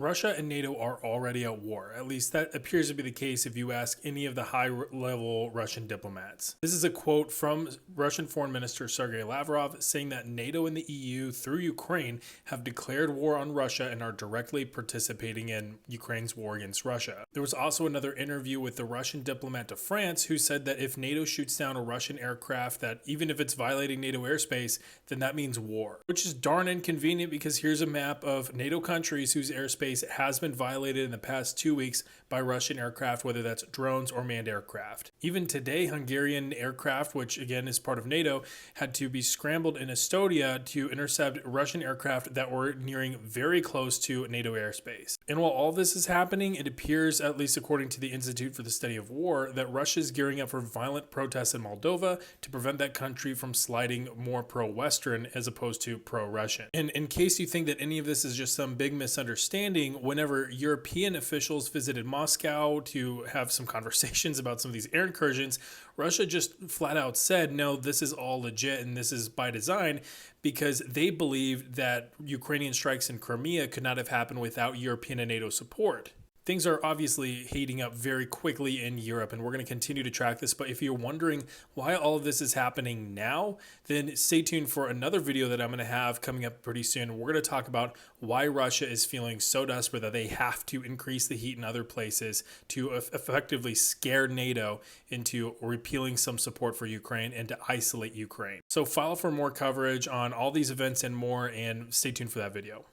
Russia and NATO are already at war. At least that appears to be the case if you ask any of the high-level Russian diplomats. This is a quote from Russian Foreign Minister Sergei Lavrov saying that NATO and the EU, through Ukraine, have declared war on Russia and are directly participating in Ukraine's war against Russia. There was also another interview with the Russian diplomat to France who said that if NATO shoots down a Russian aircraft, that even if it's violating NATO airspace, then that means war. Which is darn inconvenient because here's a map of NATO countries whose airspace has been violated in the past 2 weeks by Russian aircraft, whether that's drones or manned aircraft. Even today, Hungarian aircraft, which again is part of NATO, had to be scrambled in Estonia to intercept Russian aircraft that were nearing very close to NATO airspace. And while all this is happening, it appears, at least according to the Institute for the Study of War, that Russia is gearing up for violent protests in Moldova to prevent that country from sliding more pro-Western as opposed to pro-Russian. And in case you think that any of this is just some big misunderstanding, whenever European officials visited Moscow to have some conversations about some of these air incursions, Russia just flat out said, no, this is all legit and this is by design, because they believed that Ukrainian strikes in Crimea could not have happened without European and NATO support. Things are obviously heating up very quickly in Europe, and we're going to continue to track this. But if you're wondering why all of this is happening now, then stay tuned for another video that I'm going to have coming up pretty soon. We're going to talk about why Russia is feeling so desperate that they have to increase the heat in other places to effectively scare NATO into repealing some support for Ukraine and to isolate Ukraine. So follow for more coverage on all these events and more, and stay tuned for that video.